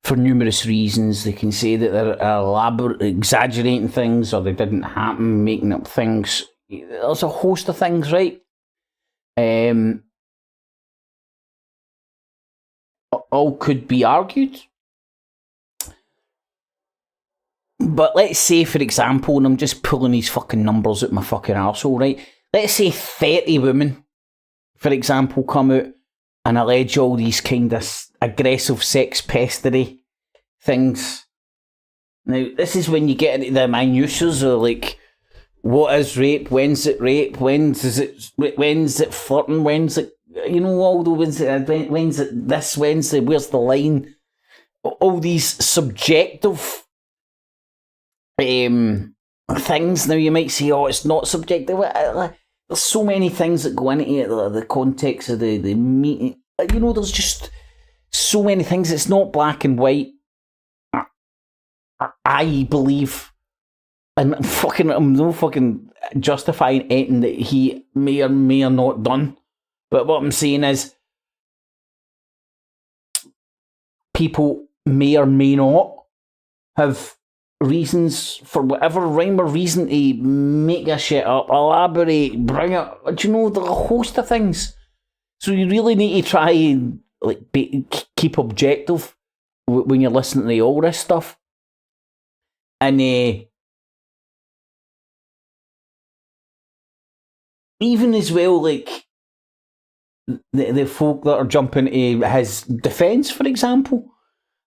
For numerous reasons. They can say that they're exaggerating things, or they didn't happen, making up things. There's a host of things, right? All could be argued. But let's say, for example, and I'm just pulling these fucking numbers out my fucking arsehole, right? Let's say 30 women, for example, come out and allege all these kind of aggressive sex pestery things. Now, this is when you get into the minutiae of like, what is rape? When's it rape? When's it flirting? When's it, you know, all the when's it this? When's it? Where's the line? All these subjective things. Now you might say, oh, it's not subjective. There's so many things that go into it, the context of the meeting. You know, there's just so many things. It's not black and white. I believe, and I'm no fucking justifying anything that he may or may or not done. But what I'm saying is, people may or may not have reasons, for whatever rhyme or reason, to make a shit up, elaborate, bring it. Do you know, there's a host of things. So you really need to try and keep objective when you're listening to all this stuff. And even as well, like the folk that are jumping to his defence, for example,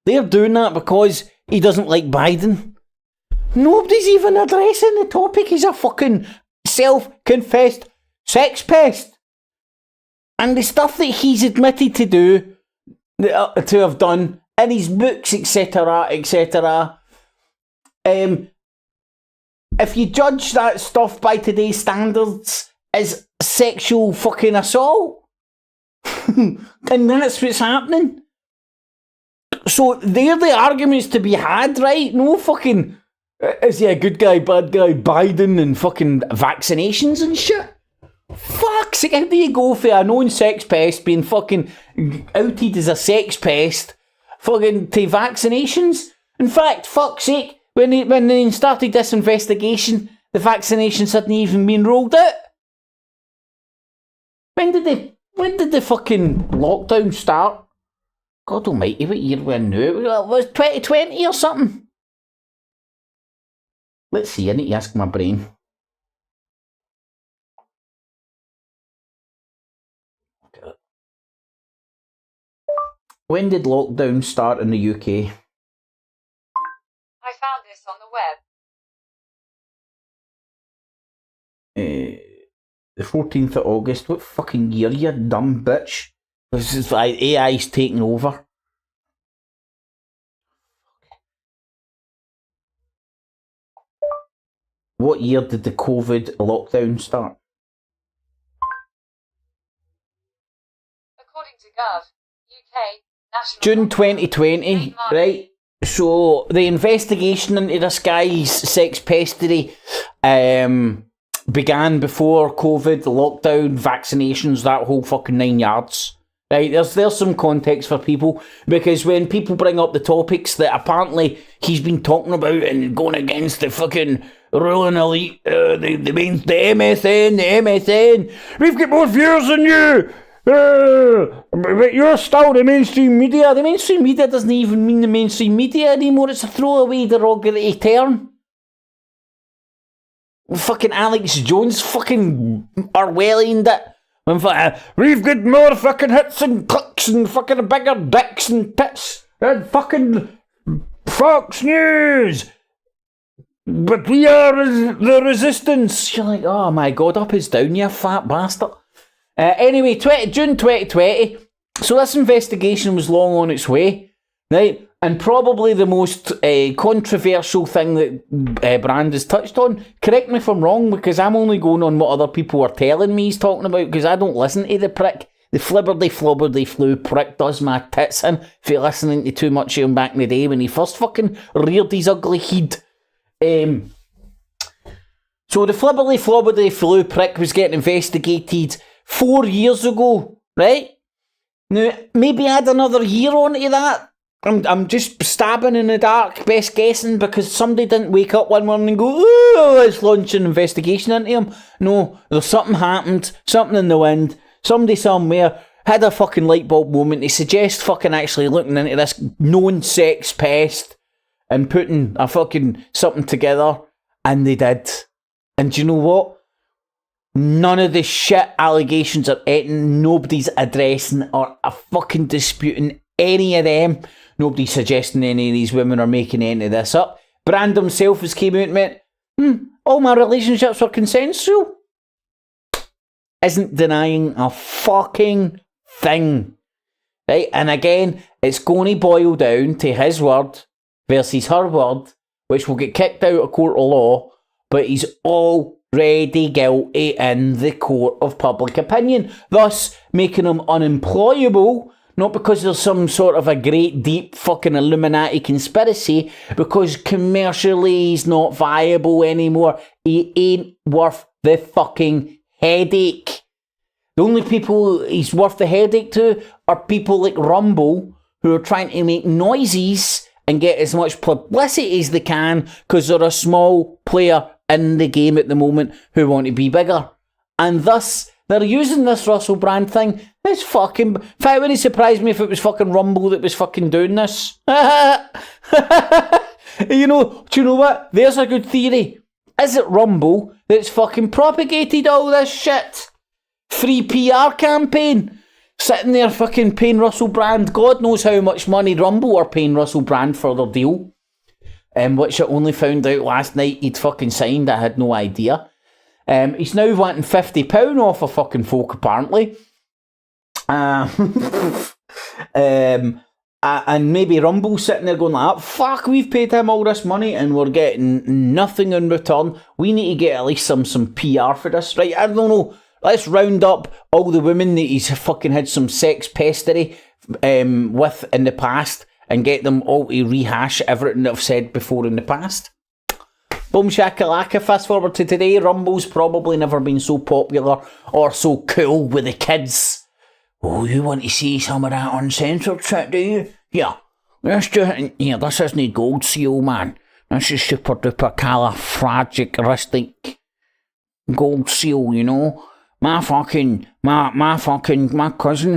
they're doing that because he doesn't like Biden. Nobody's even addressing the topic. He's a fucking self-confessed sex pest. And the stuff that he's admitted to do, to have done, in his books, etc., etc., if you judge that stuff by today's standards as sexual fucking assault, and that's what's happening. So they're the arguments to be had, right? No fucking, is he a good guy, bad guy, Biden and fucking vaccinations and shit? Fuck's sake, how do you go for a known sex pest being fucking outed as a sex pest fucking to vaccinations? In fact, fuck's sake, when they started this investigation, the vaccinations hadn't even been rolled out. When did the fucking lockdown start? God almighty, what year we're in now? It was 2020 or something. Let's see, I need to ask my brain. When did lockdown start in the UK? I found this on the web. The 14th of August. What fucking year, you dumb bitch? This is like AI's taking over. What year did the COVID lockdown start? According to Gov, UK, June 2020, right? So the investigation into this guy's sex pestery began before COVID, the lockdown, vaccinations, that whole fucking 9 yards. Right, there's some context for people, because when people bring up the topics that apparently he's been talking about and going against the fucking ruling elite, the MSN, we've got more viewers than you, but you're still the mainstream media. The mainstream media doesn't even mean the mainstream media anymore. It's a throwaway derogatory term. Fucking Alex Jones fucking Orwellianed it. We've got more fucking hits and clicks and fucking bigger dicks and tits than fucking Fox News. But we are the resistance. You're like, oh my god, up is down, you fat bastard. Anyway, June 2020. So this investigation was long on its way, right? And probably the most controversial thing that Brand has touched on. Correct me if I'm wrong, because I'm only going on what other people are telling me he's talking about, because I don't listen to the prick. The flibberdy flu prick does my tits in for listening to too much of him back in the day when he first fucking reared his ugly head. So the flibberdy flu prick was getting investigated 4 years ago, right? Now, maybe add another year onto that. I'm just stabbing in the dark, best guessing, because somebody didn't wake up one morning and go, oh, let's launch an investigation into him. No, there's something happened, something in the wind, somebody somewhere had a fucking light bulb moment to suggest fucking actually looking into this known sex pest and putting a fucking something together, and they did. And do you know what? None of the shit allegations are anything, nobody's addressing or a fucking disputing any of them. Nobody's suggesting any of these women are making any of this up. Brand himself has came out and went, all my relationships were consensual. Isn't denying a fucking thing. Right? And again, it's going to boil down to his word versus her word, which will get kicked out of court of law, but he's already guilty in the court of public opinion, thus making him unemployable. Not because there's some sort of a great deep fucking Illuminati conspiracy, because commercially he's not viable anymore. He ain't worth the fucking headache. The only people he's worth the headache to are people like Rumble, who are trying to make noises and get as much publicity as they can, because they're a small player in the game at the moment who want to be bigger. And thus, they're using this Russell Brand thing. It's fucking... In fact, it wouldn't surprise me if it was fucking Rumble that was fucking doing this. You know, do you know what? There's a good theory. Is it Rumble that's fucking propagated all this shit? Free PR campaign. Sitting there fucking paying Russell Brand. God knows how much money Rumble are paying Russell Brand for their deal. Which I only found out last night he'd fucking signed. I had no idea. He's now wanting £50 off of fucking folk, apparently. And maybe Rumble's sitting there going like, fuck, we've paid him all this money and we're getting nothing in return. We need to get at least some PR for this. Right, I don't know. Let's round up all the women that he's fucking had some sex pestery with in the past and get them all to rehash everything that I've said before in the past. Boom shakalaka, fast forward to today. Rumble's probably never been so popular or so cool with the kids. Oh, you want to see some of that uncensored shit, do you? Yeah, let's do it. Yeah, this isn't Gold Seal, man. This is super duper califragilistic Gold Seal, you know? My cousin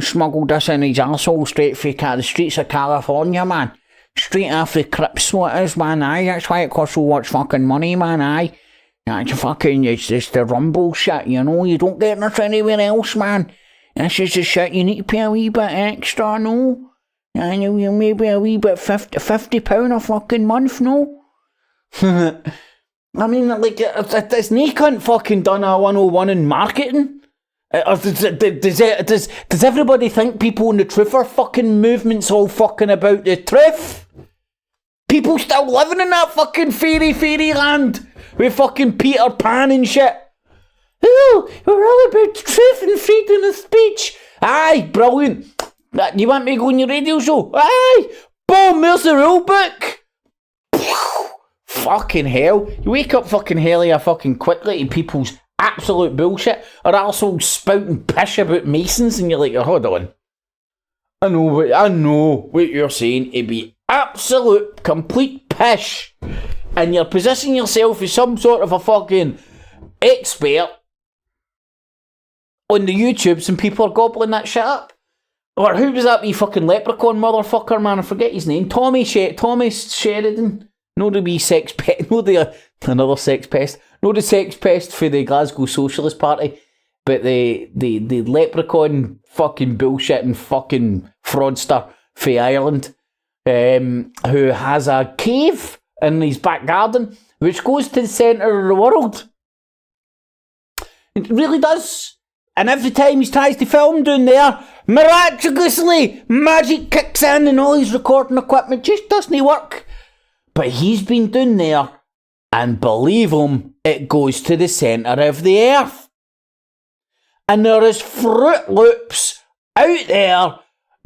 smuggled this in his arsehole straight from the streets of California, man. Straight off the Crips, what it is, man, aye. That's why it costs so much fucking money, man, aye. That's fucking, it's the Rumble shit, you know? You don't get this anywhere else, man. This is the shit you need to pay a wee bit extra, no? And you maybe a wee bit £50 a fucking month, no? I mean, like, has no cunt fucking done a 101 in marketing? Does everybody think people in the truther fucking movement's all fucking about the truth? People still living in that fucking fairy land with fucking Peter Pan and shit. Oh, we're all about truth and freedom of speech. Aye, brilliant. You want me to go on your radio show? Aye! Boom, there's the rule book! Fucking hell. You wake up fucking earlier fucking quickly to people's absolute bullshit, or also spouting pish about Masons, and you're like, oh, hold on. I know what you're saying. It'd be absolute, complete pish. And you're positioning yourself as some sort of a fucking expert on the YouTubes, and people are gobbling that shit up. Or who was that wee fucking leprechaun motherfucker, man? I forget his name. Thomas Sheridan. No, the wee sex pest. No, another sex pest. No, the sex pest for the Glasgow Socialist Party. But the leprechaun fucking bullshitting fucking fraudster for Ireland. Who has a cave in his back garden, which goes to the centre of the world. It really does. And every time he tries to film down there, miraculously, magic kicks in and all his recording equipment just doesn't work. But he's been down there, and believe him, it goes to the centre of the earth. And there is Fruit Loops out there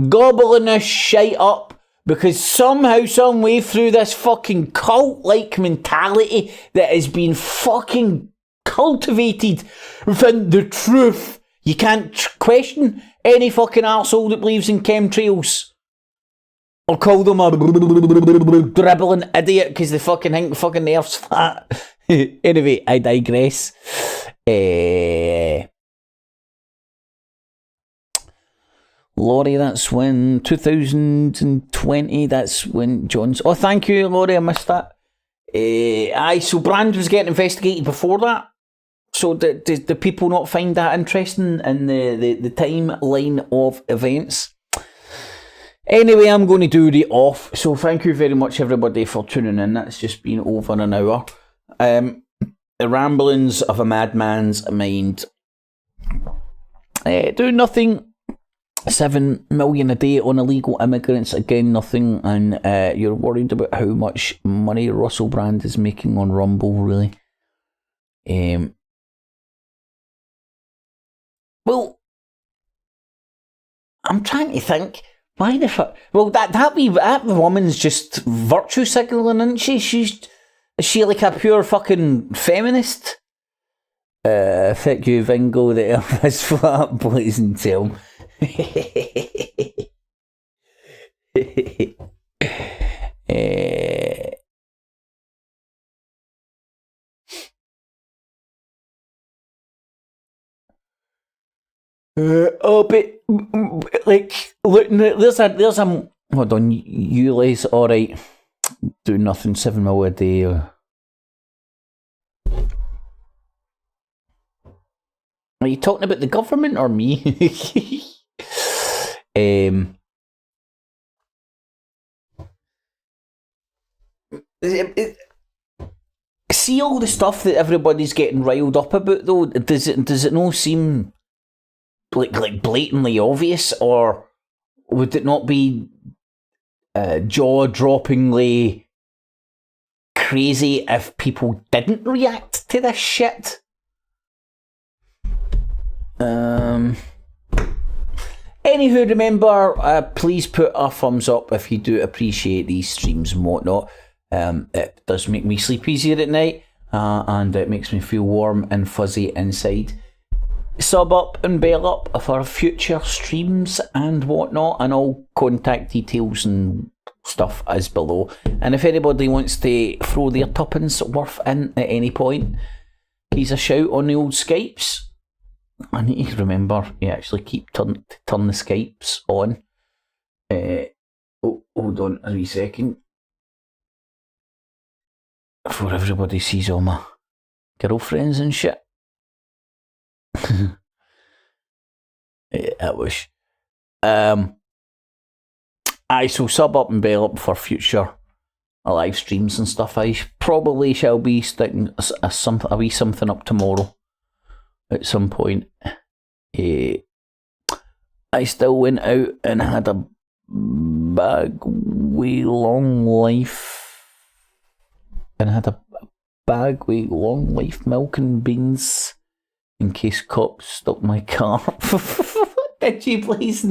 gobbling this shite up because somehow, some way through this fucking cult-like mentality that has been fucking cultivated within the truth. You can't question any fucking arsehole that believes in chemtrails. Or call them a dribbling idiot because they fucking think the fucking earth's flat. Anyway, I digress. Laurie, that's when 2020, that's when John's... Oh, thank you, Laurie, I missed that. So Brand was getting investigated before that. So do people not find that interesting in the timeline of events? Anyway, I'm going to do the off. So thank you very much, everybody, for tuning in. That's just been over an hour. The ramblings of a madman's mind. Do nothing. 7 million a day on illegal immigrants. Again, nothing. And you're worried about how much money Russell Brand is making on Rumble, really. Well, I'm trying to think. Why the fuck? Well, that woman's just virtue signalling, isn't she? Is she like a pure fucking feminist? Fuck you, Vingo, the earth is flat, blazing tail. But like, look, there's a hold on, you lays alright, do nothing, 7 mil a day. Are you talking about the government or me? See all the stuff that everybody's getting riled up about, though. Does it not seem like blatantly obvious, or would it not be jaw-droppingly crazy if people didn't react to this shit? Anywho, remember, please put a thumbs up if you do appreciate these streams and whatnot. It does make me sleep easier at night, and it makes me feel warm and fuzzy inside. Sub up and bail up for future streams and whatnot, and all contact details and stuff is below. And if anybody wants to throw their tuppence worth in at any point, he's a shout on the old Skypes. I need to remember you actually keep turn the Skypes on. Hold on a wee second. Before everybody sees all my girlfriends and shit. I wish. I so sub up and bail up for future live streams and stuff. I probably shall be sticking a wee something up tomorrow at some point. I still went out and had a bag with long life. And had a bag with long life milk and beans in case cops stopped my car. Did you please?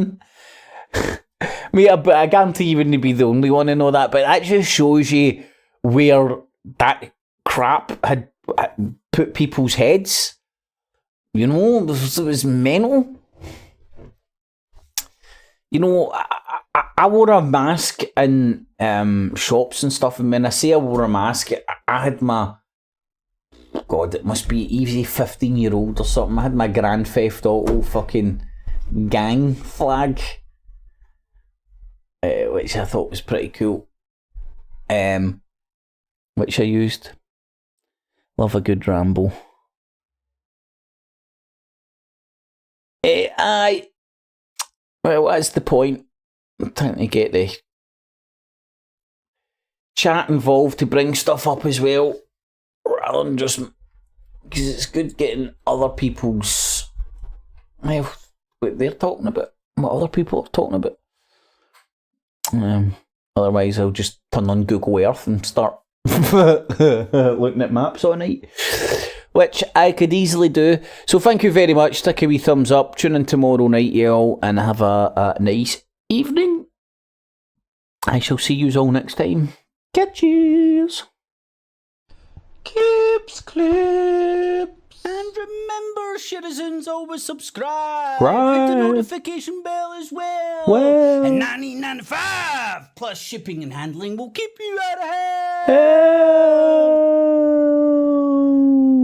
Mate, I guarantee you wouldn't be the only one to know that, but that just shows you where that crap had put people's heads. You know, it was mental. You know, I wore a mask in shops and stuff, and when I say I wore a mask, I had my, God, it must be easy 15-year-old or something. I had my Grand Theft Auto fucking gang flag, which I thought was pretty cool, which I used. Love a good ramble. Well, that's the point. I'm trying to get the chat involved to bring stuff up as well, rather than just, because it's good getting other people's, well, what they're talking about, what other people are talking about. Otherwise, I'll just turn on Google Earth and start looking at maps all night, which I could easily do. So thank you very much. Stick a wee thumbs up. Tune in tomorrow night, y'all, and have a nice evening. I shall see you all next time. Catches. Clips. And remember, citizens, always subscribe. Hit the notification bell as well. And $19.95 plus shipping and handling will keep you out of hell.